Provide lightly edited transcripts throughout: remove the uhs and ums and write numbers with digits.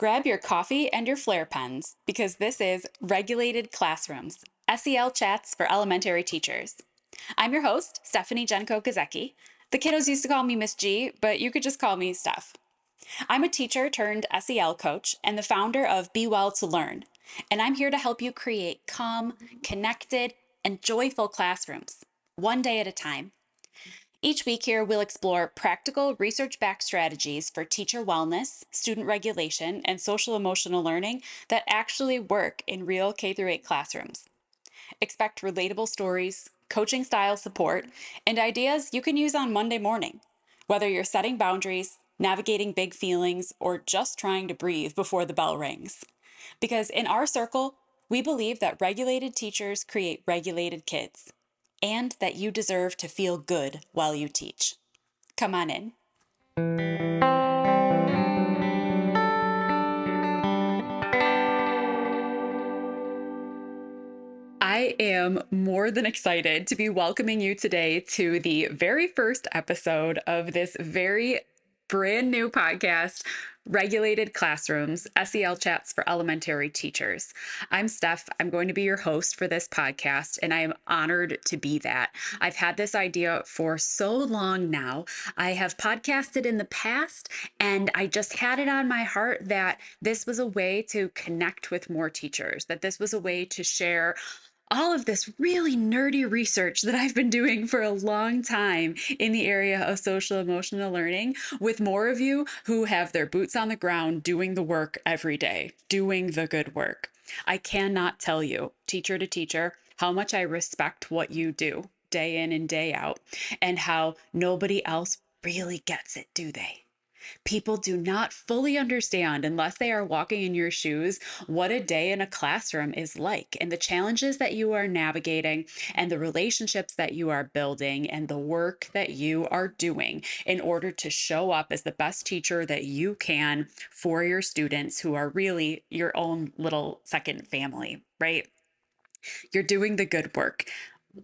Grab your coffee and your flare pens because this is Regulated Classrooms, SEL Chats for Elementary Teachers. I'm your host, Stephanie Jenko-Gazecki. The kiddos used to call me Miss G, but you could just call me Steph. I'm a teacher turned SEL coach and the founder of Be Well to Learn, and I'm here to help you create calm, connected, and joyful classrooms, one day at a time. Each week here, we'll explore practical research-backed strategies for teacher wellness, student regulation, and social emotional learning that actually work in real K-8 classrooms. Expect relatable stories, coaching style support, and ideas you can use on Monday morning, whether you're setting boundaries, navigating big feelings, or just trying to breathe before the bell rings. Because in our circle, we believe that regulated teachers create regulated kids, and that you deserve to feel good while you teach. Come on in. I am more than excited to be welcoming you today to the very first episode of this very brand new podcast, Regulated Classrooms, SEL Chats for Elementary Teachers. I'm Steph. I'm going to be your host for this podcast, and I am honored to be that. I've had this idea for so long now. I have podcasted in the past, and I just had it on my heart that this was a way to connect with more teachers, that this was a way to share all of this really nerdy research that I've been doing for a long time in the area of social emotional learning with more of you who have their boots on the ground doing the work every day, doing the good work. I cannot tell you, teacher to teacher, how much I respect what you do day in and day out, and how nobody else really gets it, do they? People do not fully understand, unless they are walking in your shoes, what a day in a classroom is like, and the challenges that you are navigating, and the relationships that you are building, and the work that you are doing in order to show up as the best teacher that you can for your students, who are really your own little second family, right? You're doing the good work.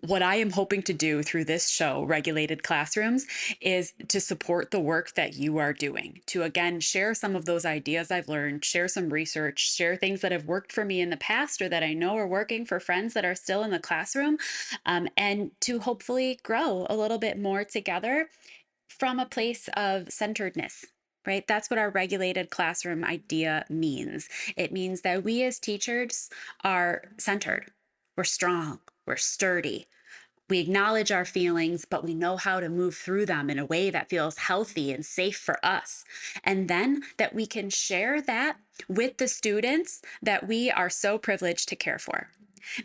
What I am hoping to do through this show, Regulated Classrooms, is to support the work that you are doing, to again share some of those ideas I've learned, share some research, share things that have worked for me in the past or that I know are working for friends that are still in the classroom, and to hopefully grow a little bit more together from a place of centeredness. Right? That's what our regulated classroom idea means. It means that we as teachers are centered. We're strong. We're sturdy. We acknowledge our feelings, but we know how to move through them in a way that feels healthy and safe for us. And then that we can share that with the students that we are so privileged to care for.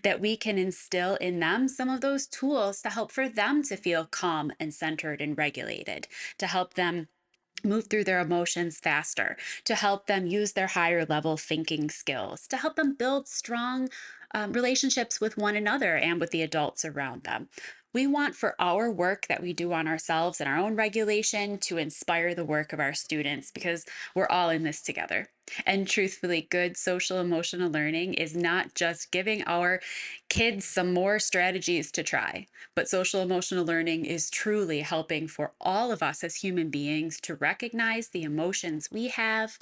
That we can instill in them some of those tools to help for them to feel calm and centered and regulated, to help them move through their emotions faster, to help them use their higher level thinking skills, to help them build strong relationships with one another and with the adults around them. We want for our work that we do on ourselves and our own regulation to inspire the work of our students, because we're all in this together. And truthfully, good social emotional learning is not just giving our kids some more strategies to try, but social emotional learning is truly helping for all of us as human beings to recognize the emotions we have,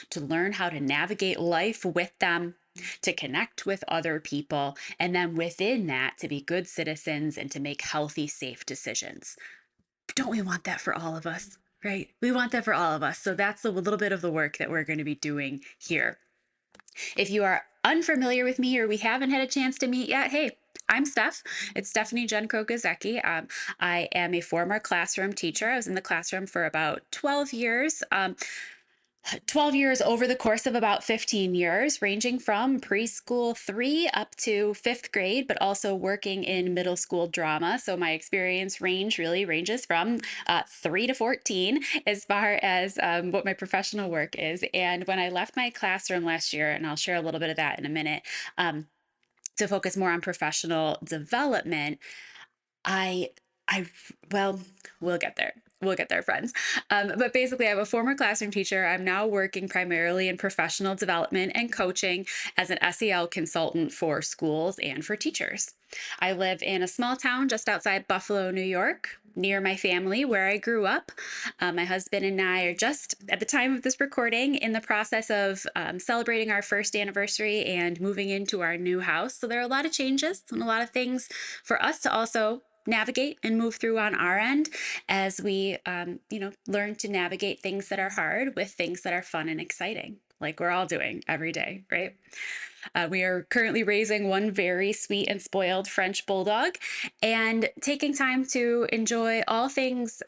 to learn how to navigate life with them, to connect with other people, and then within that, to be good citizens and to make healthy, safe decisions. Don't we want that for all of us, right? We want that for all of us. So that's a little bit of the work that we're going to be doing here. If you are unfamiliar with me or we haven't had a chance to meet yet, hey, I'm Steph. It's Stephanie Jenko-Gazecki. I am a former classroom teacher. I was in the classroom for about 12 years. 12 years over the course of about 15 years, ranging from preschool 3 up to 5th grade, but also working in middle school drama. So my experience really ranges from 3 to 14 as far as what my professional work is. And when I left my classroom last year, and I'll share a little bit of that in a minute, to focus more on professional development, I, well, we'll get there. We'll get there, friends. But basically, I'm a former classroom teacher. I'm now working primarily in professional development and coaching as an SEL consultant for schools and for teachers. I live in a small town just outside Buffalo, New York. near my family where I grew up. My husband and I are just, at the time of this recording, in the process of celebrating our first anniversary and moving into our new house. So there are a lot of changes and a lot of things for us to also navigate and move through on our end as we, learn to navigate things that are hard with things that are fun and exciting, like we're all doing every day, right? We are currently raising one very sweet and spoiled French bulldog and taking time to enjoy all things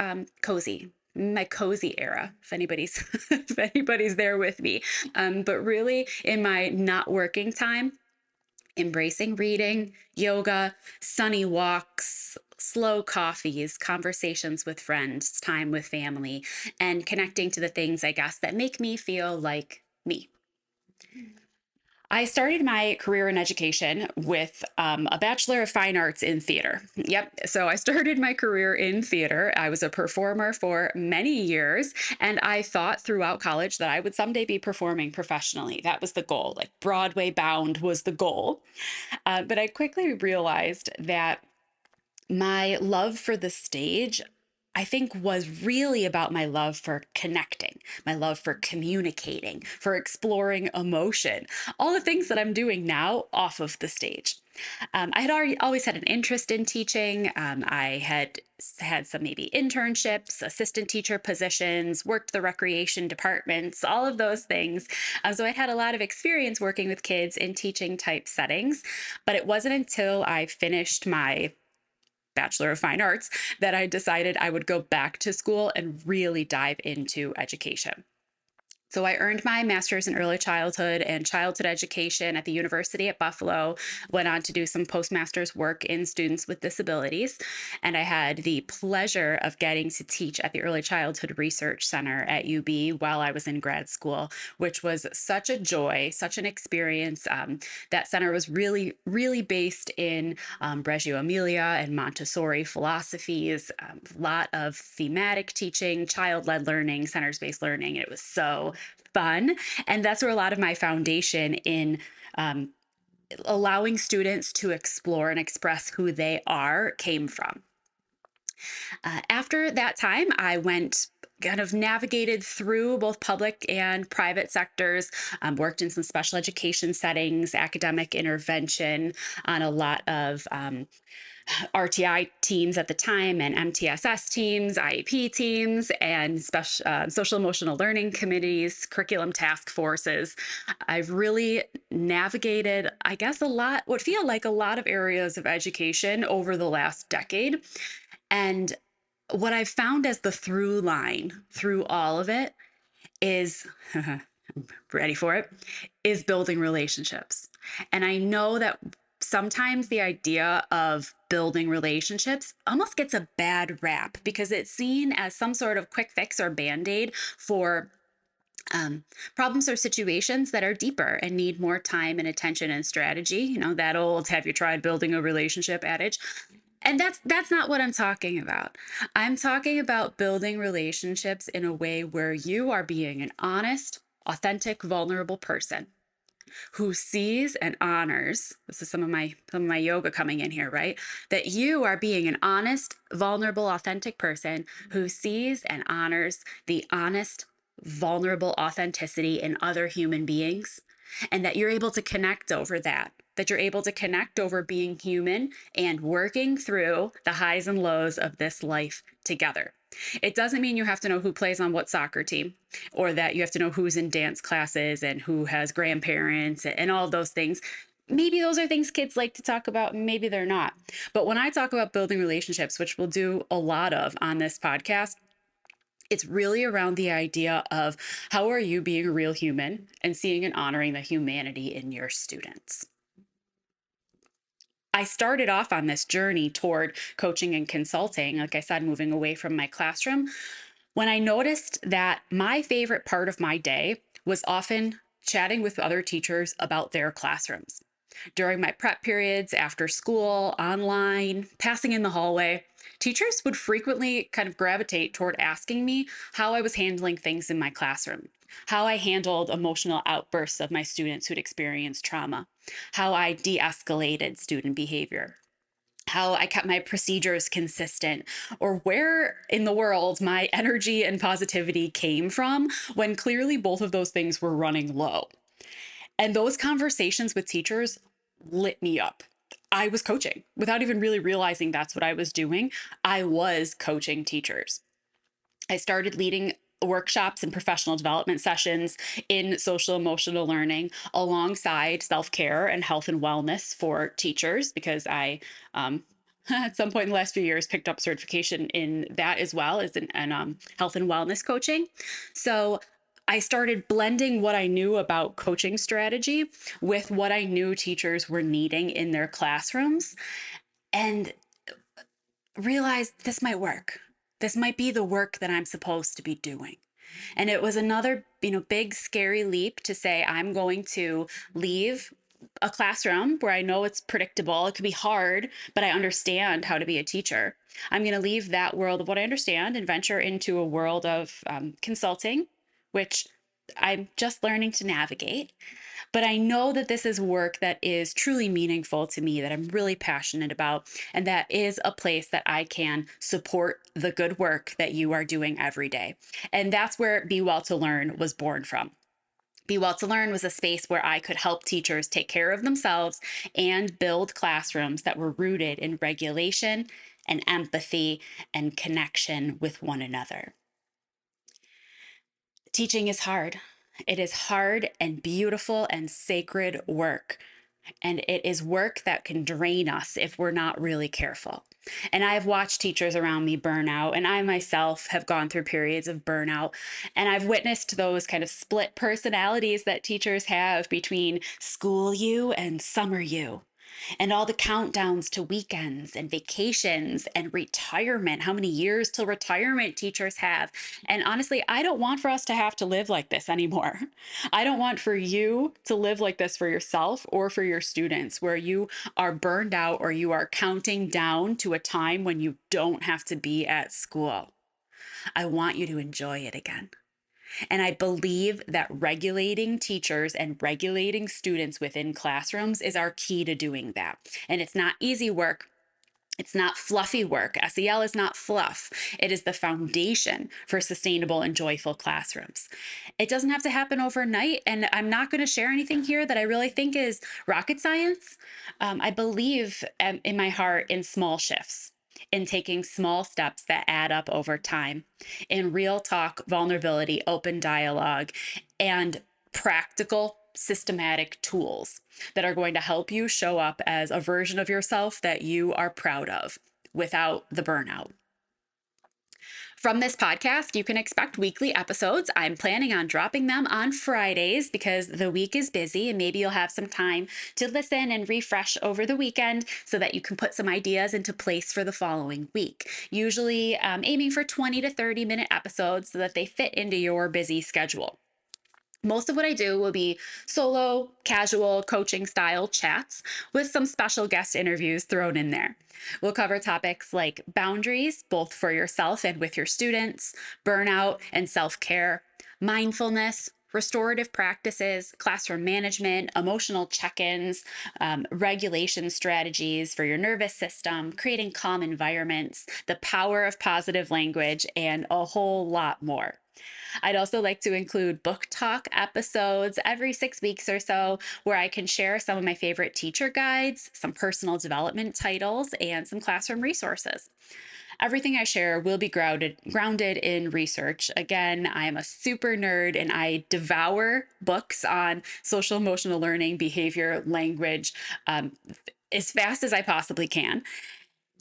cozy. My cozy era, if anybody's if anybody's there with me, but really in my not working time, embracing reading, yoga, sunny walks, slow coffees, conversations with friends, time with family, and connecting to the things, I guess, that make me feel like me. I started my career in education with a Bachelor of Fine Arts in theater. Yep. So I started my career in theater. I was a performer for many years, and I thought throughout college that I would someday be performing professionally. That was the goal. Like Broadway bound was the goal. But I quickly realized that my love for the stage, I think, was really about my love for connecting, my love for communicating, for exploring emotion, all the things that I'm doing now off of the stage. I had already always had an interest in teaching. I had had some maybe internships, assistant teacher positions, worked the recreation departments, all of those things. So I had a lot of experience working with kids in teaching type settings. But it wasn't until I finished my Bachelor of Fine Arts that I decided I would go back to school and really dive into education. So I earned my master's in early childhood and childhood education at the University at Buffalo, went on to do some postmaster's work in students with disabilities. And I had the pleasure of getting to teach at the Early Childhood Research Center at UB while I was in grad school, which was such a joy, such an experience. That center was really, really based in Reggio Emilia and Montessori philosophies, a lot of thematic teaching, child-led learning, centers-based learning. It was so fun. And that's where a lot of my foundation in allowing students to explore and express who they are came from. After that time, I went kind of navigated through both public and private sectors, worked in some special education settings, academic intervention on a lot of RTI teams at the time and MTSS teams, IEP teams, and special social emotional learning committees, curriculum task forces. I've really navigated, I guess, what feel like a lot of areas of education over the last decade. And what I've found as the through line through all of it is ready for it, is building relationships. And I know that sometimes the idea of building relationships almost gets a bad rap because it's seen as some sort of quick fix or band aid for problems or situations that are deeper and need more time and attention and strategy. You know, that old "have you tried building a relationship" adage. And that's not what I'm talking about. I'm talking about building relationships in a way where you are being an honest, authentic, vulnerable person who sees and honors, this is some of my yoga coming in here, right? That you are being an honest, vulnerable, authentic person who sees and honors the honest, vulnerable authenticity in other human beings, and that you're able to connect over that you're able to connect over being human and working through the highs and lows of this life together. It doesn't mean you have to know who plays on what soccer team or that you have to know who's in dance classes and who has grandparents and all those things. Maybe those are things kids like to talk about, maybe they're not. But when I talk about building relationships, which we'll do a lot of on this podcast, it's really around the idea of how are you being a real human and seeing and honoring the humanity in your students. I started off on this journey toward coaching and consulting, like I said, moving away from my classroom, when I noticed that my favorite part of my day was often chatting with other teachers about their classrooms. During my prep periods, after school, online, passing in the hallway, teachers would frequently kind of gravitate toward asking me how I was handling things in my classroom, how I handled emotional outbursts of my students who'd experienced trauma, how I de escalated student behavior, how I kept my procedures consistent, or where in the world my energy and positivity came from when clearly both of those things were running low. And those conversations with teachers lit me up. I was coaching without even really realizing that's what I was doing. I was coaching teachers. I started leading workshops and professional development sessions in social emotional learning alongside self care and health and wellness for teachers because at some point in the last few years, picked up certification in that as well as in health and wellness coaching. So I started blending what I knew about coaching strategy with what I knew teachers were needing in their classrooms and realized this might work. This might be the work that I'm supposed to be doing. And it was another, big scary leap to say I'm going to leave a classroom where I know it's predictable. It could be hard, but I understand how to be a teacher. I'm going to leave that world of what I understand and venture into a world of consulting, which I'm just learning to navigate. But I know that this is work that is truly meaningful to me, that I'm really passionate about, and that is a place that I can support the good work that you are doing every day. And that's where Be Well to Learn was born from. Be Well to Learn was a space where I could help teachers take care of themselves and build classrooms that were rooted in regulation and empathy and connection with one another. Teaching is hard. It is hard and beautiful and sacred work. And it is work that can drain us if we're not really careful. And I've watched teachers around me burn out, and I myself have gone through periods of burnout. And I've witnessed those kind of split personalities that teachers have between school you and summer you, and all the countdowns to weekends and vacations and retirement, how many years till retirement teachers have. And honestly, I don't want for us to have to live like this anymore. I don't want for you to live like this for yourself or for your students, where you are burned out or you are counting down to a time when you don't have to be at school. I want you to enjoy it again. And I believe that regulating teachers and regulating students within classrooms is our key to doing that. And it's not easy work. It's not fluffy work. SEL is not fluff. It is the foundation for sustainable and joyful classrooms. It doesn't have to happen overnight. And I'm not going to share anything here that I really think is rocket science. I believe in my heart in small shifts, in taking small steps that add up over time, in real talk, vulnerability, open dialogue, and practical, systematic tools that are going to help you show up as a version of yourself that you are proud of without the burnout. From this podcast, you can expect weekly episodes. I'm planning on dropping them on Fridays because the week is busy and maybe you'll have some time to listen and refresh over the weekend so that you can put some ideas into place for the following week. Usually aiming for 20 to 30-minute episodes so that they fit into your busy schedule. Most of what I do will be solo, casual, coaching style chats with some special guest interviews thrown in there. We'll cover topics like boundaries, both for yourself and with your students, burnout and self-care, mindfulness, restorative practices, classroom management, emotional check-ins, regulation strategies for your nervous system, creating calm environments, the power of positive language, and a whole lot more. I'd also like to include book talk episodes every 6 weeks or so, where I can share some of my favorite teacher guides, some personal development titles, and some classroom resources. Everything I share will be grounded in research. Again, I am a super nerd and I devour books on social emotional learning, behavior, language, as fast as I possibly can.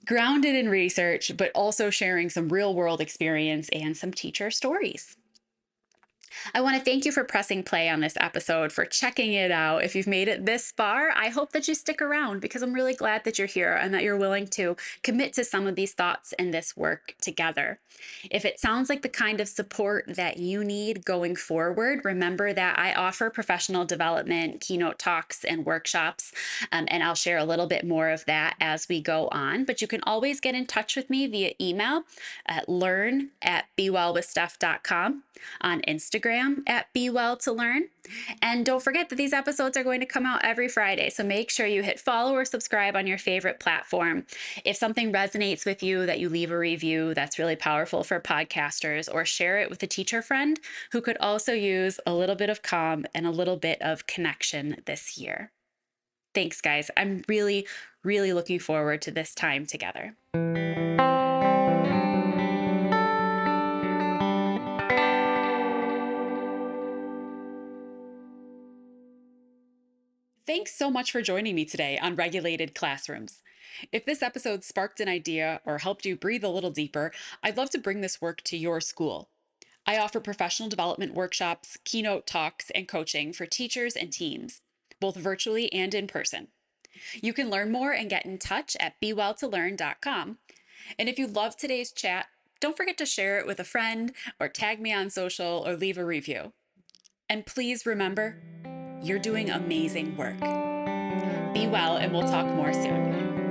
Grounded in research, but also sharing some real world experience and some teacher stories. I want to thank you for pressing play on this episode, for checking it out. If you've made it this far, I hope that you stick around because I'm really glad that you're here and that you're willing to commit to some of these thoughts and this work together. If it sounds like the kind of support that you need going forward, remember that I offer professional development, keynote talks, and workshops, and I'll share a little bit more of that as we go on. But you can always get in touch with me via email at learn@bewellwithsteph.com, on Instagram Instagram at Be Well to Learn. And don't forget that these episodes are going to come out every Friday. So make sure you hit follow or subscribe on your favorite platform. If something resonates with you, that you leave a review. That's really powerful for podcasters, or share it with a teacher friend who could also use a little bit of calm and a little bit of connection this year. Thanks, guys. I'm really, really looking forward to this time together. Thanks so much for joining me today on Regulated Classrooms. If this episode sparked an idea or helped you breathe a little deeper, I'd love to bring this work to your school. I offer professional development workshops, keynote talks, and coaching for teachers and teams, both virtually and in person. You can learn more and get in touch at bewelltolearn.com. And if you loved today's chat, don't forget to share it with a friend or tag me on social or leave a review. And please remember, you're doing amazing work. Be well, and we'll talk more soon.